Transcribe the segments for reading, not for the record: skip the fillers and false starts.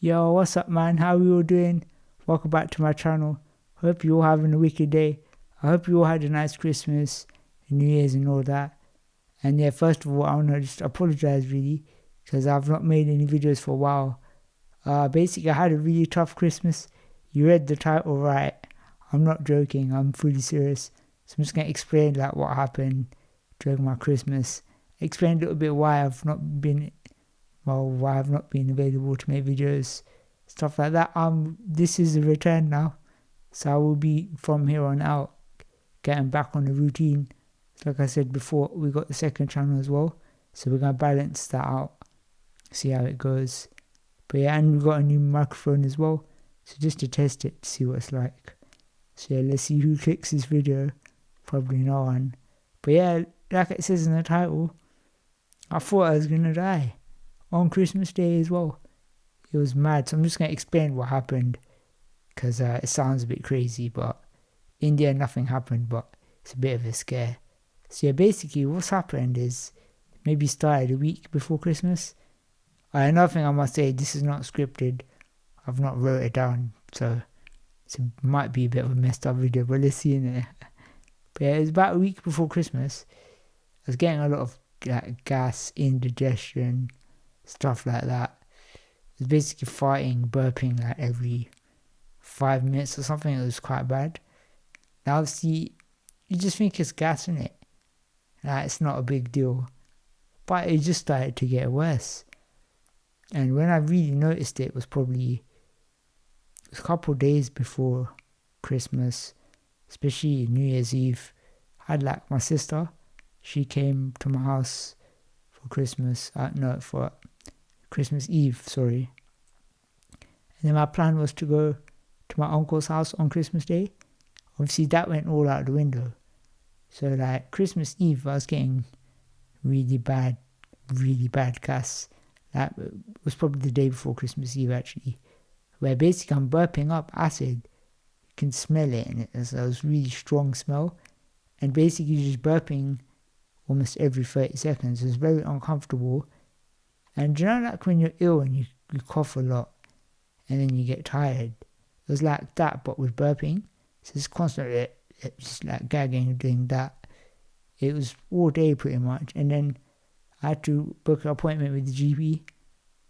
Yo, what's up, man? How you all doing? Welcome back to my channel. Hope you all having a wicked day. I hope you all had a nice Christmas and New Year's and all that. And yeah, first of all, I want to just apologize really because I've not made any videos for a while. Basically, I had a really tough Christmas. You read the title right. I'm not joking. I'm fully serious. So I'm just gonna explain like what happened during my Christmas. Explain a little bit why I've not been why I've not been available to make videos, stuff like that. This is a return now, so I will be from here on out getting back on the routine. So like I said before, we got the second channel as well, so we're gonna balance that out, see how it goes. But yeah, and we got a new microphone as well, so just to test it to see what it's like. So yeah, let's see who clicks this video. Probably no one. But yeah, like it says in the title, I thought I was gonna die on Christmas Day as well. It was mad. So I'm just going to explain what happened because it sounds a bit crazy, but in the end nothing happened, but it's a bit of a scare. So yeah, basically what's happened is maybe started a week before Christmas. Another thing I must say, this is not scripted. I've not wrote it down, so it might be a bit of a messed up video, but let's see in there. But yeah, it was about a week before Christmas. I was getting a lot of gas, indigestion, stuff like that. It was basically fighting, burping like every 5 minutes or something. It was quite bad. Now obviously, you just think it's gas in it. Like, it's not a big deal. But it just started to get worse. And when I really noticed it was probably a couple of days before Christmas, especially New Year's Eve. I had like my sister. She came to my house for Christmas. For Christmas Eve, sorry. And then my plan was to go to my uncle's house on Christmas Day. Obviously that went all out the window. So like Christmas Eve I was getting really bad gas. That was probably the day before Christmas Eve actually. Where basically I'm burping up acid. You can smell it and it's a really strong smell. And basically just burping almost every 30 seconds. It was very uncomfortable. And you know like when you're ill and you cough a lot and then you get tired? It was like that but with burping. So it's constantly just like gagging and doing that. It was all day pretty much. And then I had to book an appointment with the GP.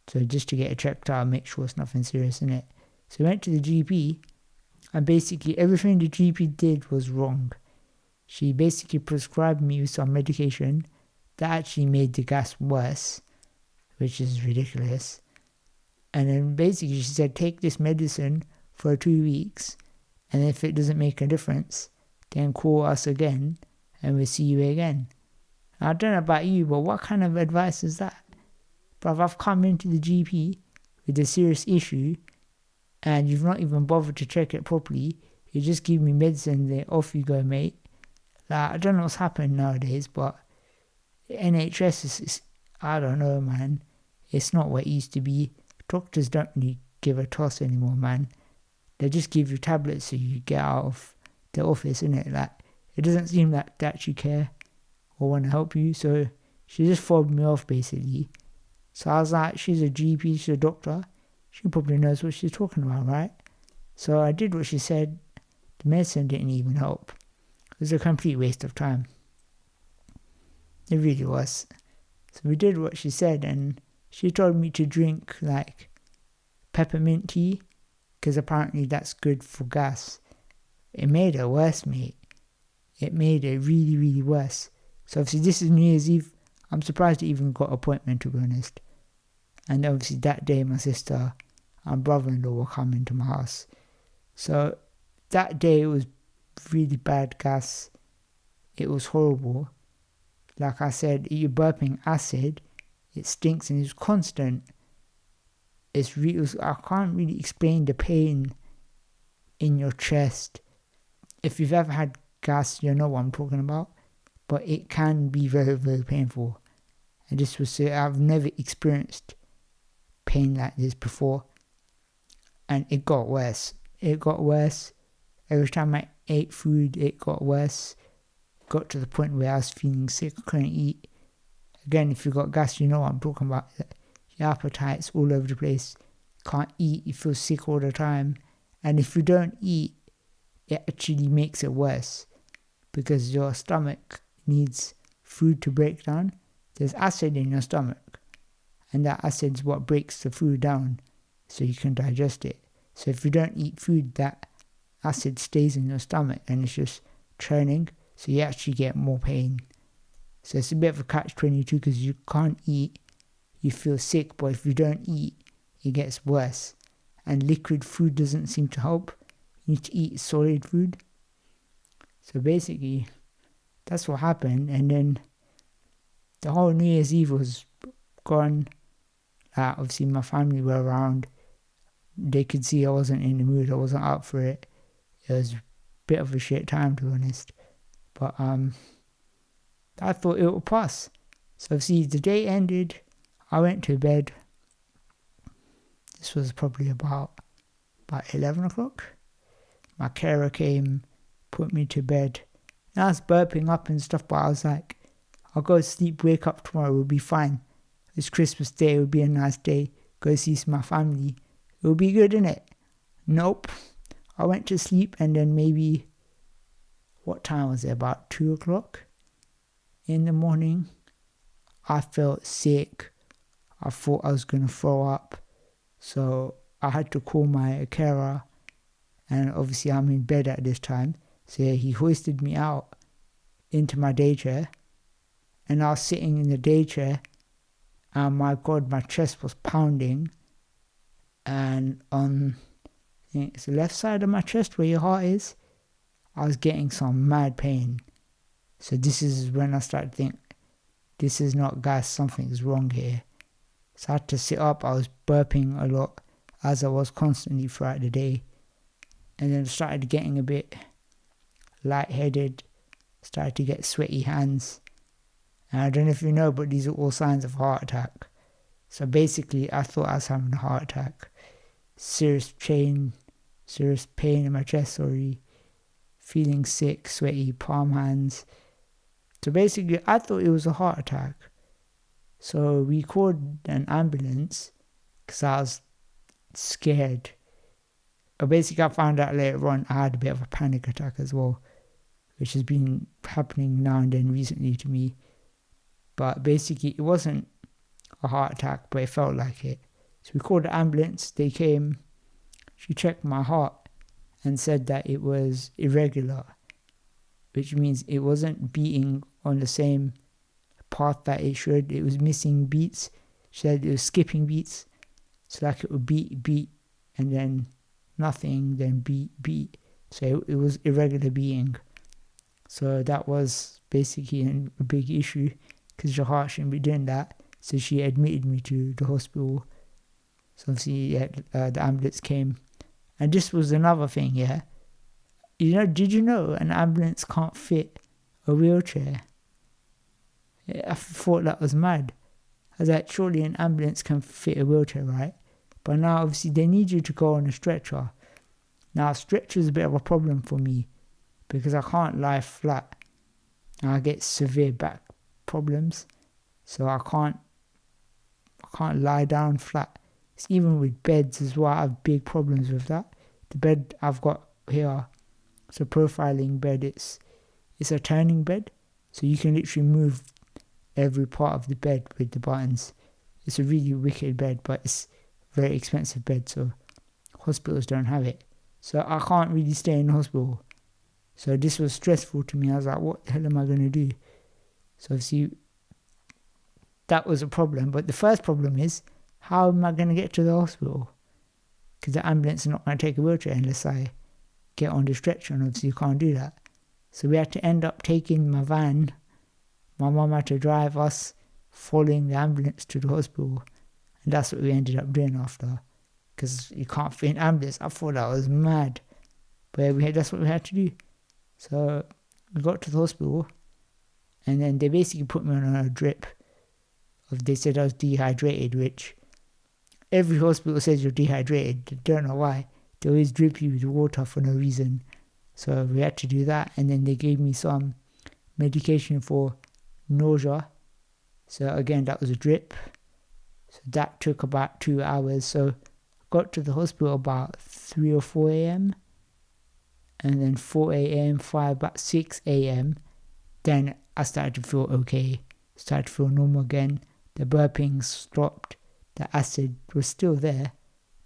So just to get it checked out and make sure it's nothing serious in it. So I went to the GP and basically everything the GP did was wrong. She basically prescribed me with some medication that actually made the gas worse, which is ridiculous. And then basically she said, take this medicine for 2 weeks, and if it doesn't make a difference, then call us again, and we'll see you again. I don't know about you, but what kind of advice is that? Bruv, I've come into the GP with a serious issue, and you've not even bothered to check it properly. You just give me medicine, then off you go, mate. Like, I don't know what's happening nowadays, but NHS is I don't know, man. It's not what it used to be. Doctors don't really give a toss anymore, man. They just give you tablets so you get out of the office, innit? Like, it doesn't seem like they actually care or want to help you. So she just fobbed me off, basically. So I was like, she's a GP, she's a doctor. She probably knows what she's talking about, right? So I did what she said. The medicine didn't even help. It was a complete waste of time. It really was. So we did what she said, and she told me to drink like peppermint tea because apparently that's good for gas. It made it worse, mate. It made it really, really worse. So obviously this is New Year's Eve. I'm surprised I even got an appointment, to be honest. And obviously that day my sister and brother-in-law were coming to my house. So that day it was really bad gas. It was horrible. Like I said, you're burping acid. It stinks and it's constant. It's real. I can't really explain the pain in your chest. If you've ever had gas, you know what I'm talking about. But it can be very, very painful. And this was, I've never experienced pain like this before. And it got worse. It got worse. Every time I ate food, it got worse. Got to the point where I was feeling sick, I couldn't eat. Again, if you got gas, you know what I'm talking about. Your appetite's all over the place. can't eat, you feel sick all the time. And if you don't eat, it actually makes it worse because your stomach needs food to break down. There's acid in your stomach, and that acid is what breaks the food down so you can digest it. So if you don't eat food, that acid stays in your stomach and it's just churning, so you actually get more pain. So it's a bit of a catch-22 because you can't eat, you feel sick, but if you don't eat, it gets worse. And liquid food doesn't seem to help. You need to eat solid food. So basically, that's what happened. And then the whole New Year's Eve was gone. Obviously, my family were around. They could see I wasn't in the mood. I wasn't up for it. It was a bit of a shit time, to be honest. But I thought it would pass. So see, the day ended. I went to bed. This was probably about 11 o'clock. My carer came, put me to bed. And I was burping up and stuff, but I was like, I'll go to sleep, wake up tomorrow, we'll be fine. It's Christmas Day, it will be a nice day. Go see my family. It will be good, innit? Nope. I went to sleep and then maybe, what time was it? About 2 o'clock in the morning. I felt sick. I thought I was going to throw up. So I had to call my carer. And obviously I'm in bed at this time. So yeah, he hoisted me out into my day chair. And I was sitting in the day chair. And my God, my chest was pounding. And on, I think it's the left side of my chest where your heart is, I was getting some mad pain. So this is when I started to think, this is not gas, something's wrong here. So I had to sit up. I was burping a lot, as I was constantly throughout the day. And then I started getting a bit lightheaded, started to get sweaty hands. And I don't know if you know, but these are all signs of heart attack. So basically, I thought I was having a heart attack. Serious pain in my chest, feeling sick, sweaty, palm hands. So basically, I thought it was a heart attack. So we called an ambulance because I was scared. But basically, I found out later on I had a bit of a panic attack as well, which has been happening now and then recently to me. But basically, it wasn't a heart attack, but it felt like it. So we called the ambulance. They came. She checked my heart and said that it was irregular, which means it wasn't beating on the same path that it should. It was missing beats. She said it was skipping beats. So like it would beat, and then nothing, then beat. So it was irregular beating. So that was basically a big issue because your heart shouldn't be doing that. So she admitted me to the hospital. So obviously, the ambulance came. And this was another thing, yeah. Did you know an ambulance can't fit a wheelchair? I thought that was mad. I was like, surely an ambulance can fit a wheelchair, right? But now, obviously, they need you to go on a stretcher. Now, stretcher is a bit of a problem for me because I can't lie flat. I get severe back problems, so I can't lie down flat. It's even with beds as well. I have big problems with that. The bed I've got here, it's a profiling bed. It's a turning bed, so you can literally move every part of the bed with the buttons. It's a really wicked bed, but it's a very expensive bed, so hospitals don't have it. So I can't really stay in the hospital. So this was stressful to me. I was like, what the hell am I going to do? So see, that was a problem. But the first problem is, how am I going to get to the hospital? Because the ambulance is not going to take a wheelchair unless I get on the stretcher, and obviously you can't do that. So we had to end up taking my van. My mum had to drive us, following the ambulance to the hospital. And that's what we ended up doing after. Because you can't fit an ambulance. I thought that was mad. But that's what we had to do. So we got to the hospital. And then they basically put me on a drip. They said I was dehydrated, which every hospital says you're dehydrated. I don't know why. They always drip you with water for no reason. So we had to do that. And then they gave me some medication for nausea. So again, that was a drip. So that took about 2 hours. So got to the hospital about 3 or 4 a.m. and then 4 a.m., 5, about 6 a.m. Then I started to feel okay, started to feel normal again. The burping stopped, the acid was still there,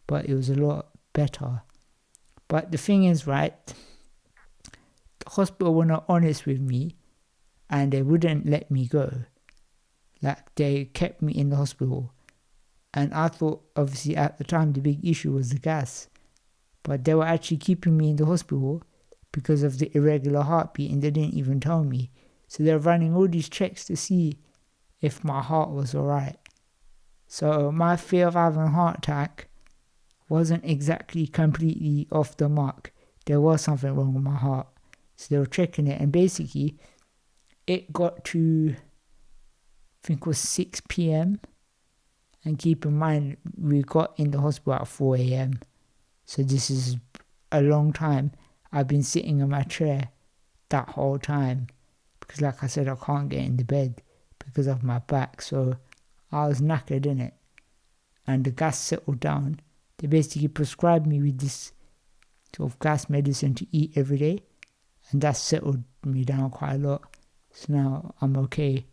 but it was a lot better. But the thing is, right, the hospital were not honest with me and they wouldn't let me go. Like, they kept me in the hospital. And I thought, obviously, at the time, the big issue was the gas. But they were actually keeping me in the hospital because of the irregular heartbeat, and they didn't even tell me. So they're running all these checks to see if my heart was alright. So my fear of having a heart attack wasn't exactly completely off the mark. There was something wrong with my heart. So they were checking it, and basically it got to, I think it was 6 p.m. And keep in mind, we got in the hospital at 4 a.m. So this is a long time. I've been sitting in my chair that whole time. Because like I said, I can't get in the bed because of my back. So I was knackered in it. And the gas settled down. They basically prescribed me with this sort of gas medicine to eat every day. And that settled me down quite a lot. So now I'm okay.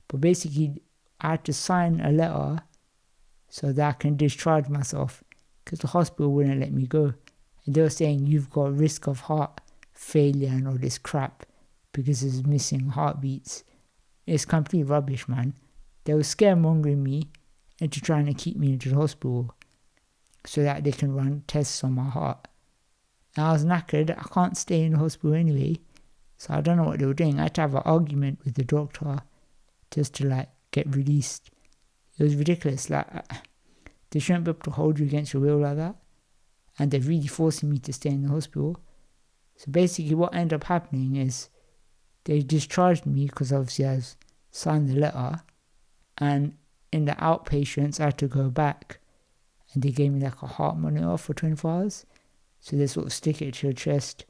But basically, I had to sign a letter so that I can discharge myself, because the hospital wouldn't let me go. And they were saying, you've got risk of heart failure and all this crap because it's missing heartbeats. It's complete rubbish, man. They were scaremongering me into trying to keep me into the hospital so that they can run tests on my heart. And I was knackered. I can't stay in the hospital anyway, so I don't know what they were doing. I had to have an argument with the doctor just to like get released. It was ridiculous. Like, they shouldn't be able to hold you against your will like that. And they're really forcing me to stay in the hospital. So basically what ended up happening is they discharged me because obviously I signed the letter. And in the outpatients, I had to go back. And they gave me like a heart monitor for 24 hours. So they sort of stick it to your chest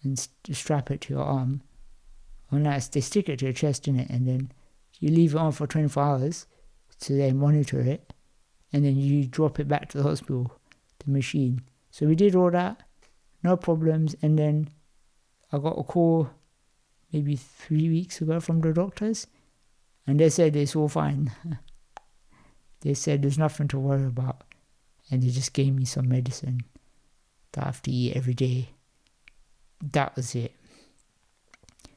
and strap it to your arm. Well, nice. They stick it to your chest, innit? And then you leave it on for 24 hours. So they monitor it, and then you drop it back to the hospital, the machine. So we did all that, no problems, and then I got a call maybe 3 weeks ago from the doctors, and they said it's all fine. They said there's nothing to worry about, and they just gave me some medicine that I have to eat every day. That was it.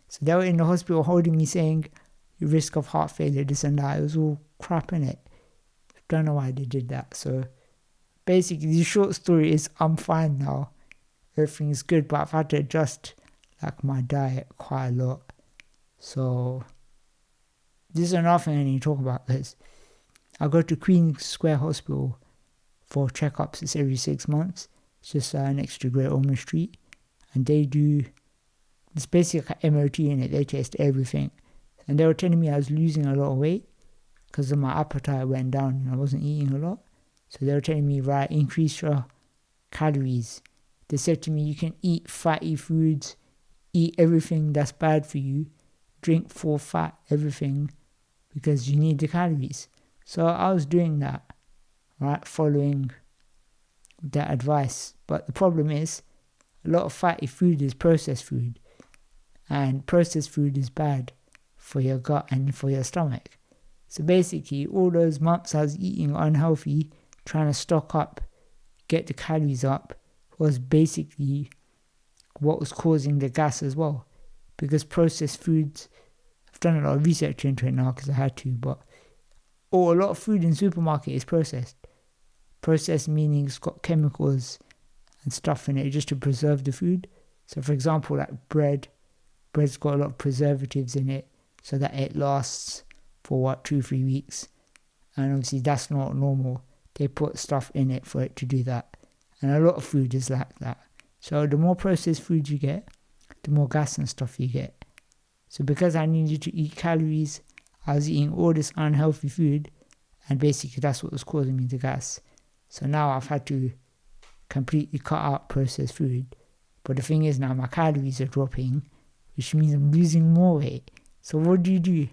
So they were in the hospital holding me saying, risk of heart failure, this and that. It was all crap in it. Don't know why they did that. So basically the short story is I'm fine now. Everything's good, but I've had to adjust like my diet quite a lot. So this is another thing I need to talk about, because I go to Queen Square Hospital for checkups. It's every 6 months. It's just next to Great Ormond Street, and they do, it's basically like an MOT in it. They test everything. And they were telling me I was losing a lot of weight because my appetite went down and I wasn't eating a lot. So they were telling me, right, increase your calories. They said to me, you can eat fatty foods, eat everything that's bad for you, drink full fat, everything, because you need the calories. So I was doing that, right, following that advice. But the problem is, a lot of fatty food is processed food. And processed food is bad for your gut and for your stomach. So basically, all those months I was eating unhealthy, trying to stock up, get the calories up, was basically what was causing the gas as well. Because processed foods, I've done a lot of research into it now because I had to, but a lot of food in supermarket is processed. Processed meaning it's got chemicals and stuff in it just to preserve the food. So for example, like bread's got a lot of preservatives in it, so that it lasts for 2-3 weeks. And obviously that's not normal. They put stuff in it for it to do that. And a lot of food is like that. So the more processed food you get, the more gas and stuff you get. So because I needed to eat calories, I was eating all this unhealthy food, and basically that's what was causing me the gas. So now I've had to completely cut out processed food. But the thing is, now my calories are dropping, which means I'm losing more weight. So what do?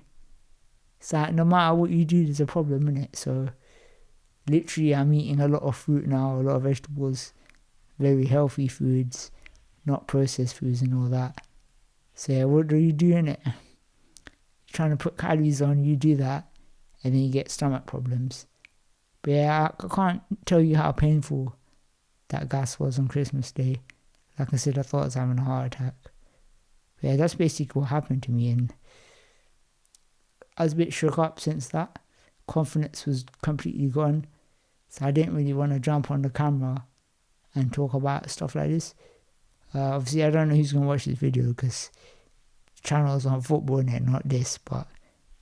It's like no matter what you do, there's a problem in it. So literally I'm eating a lot of fruit now, a lot of vegetables, very healthy foods, not processed foods and all that. So yeah, what are you doing it? You're trying to put calories on, you do that, and then you get stomach problems. But yeah, I can't tell you how painful that gas was on Christmas Day. Like I said, I thought I was having a heart attack. But yeah, that's basically what happened to me, and I was a bit shook up since that. Confidence was completely gone, so I didn't really want to jump on the camera and talk about stuff like this. Obviously, I don't know who's going to watch this video because the channel is on football net, not this, but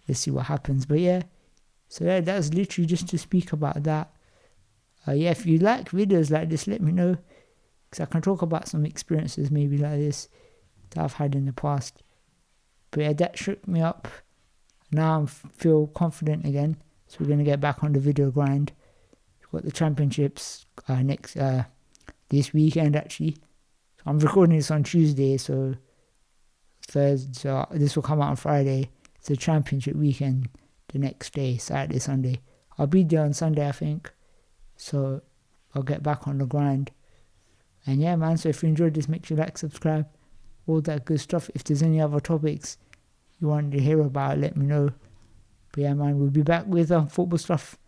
let's see what happens. But yeah, so yeah, that was literally just to speak about that. Yeah, if you like videos like this, let me know, because I can talk about some experiences maybe like this that I've had in the past. But yeah, that shook me up. Now I feel confident again, so we're going to get back on the video grind. We've got the championships this weekend actually. So I'm recording this on Tuesday, so Thursday, so this will come out on Friday. It's a championship weekend the next day, Saturday, Sunday. I'll be there on Sunday, I think. So I'll get back on the grind. And yeah, man, so if you enjoyed this, make sure you like, subscribe, all that good stuff. If there's any other topics you want to hear about, let me know. But yeah, man, we'll be back with football stuff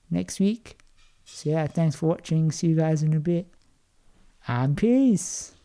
next week. So yeah, thanks for watching. See you guys in a bit. And peace.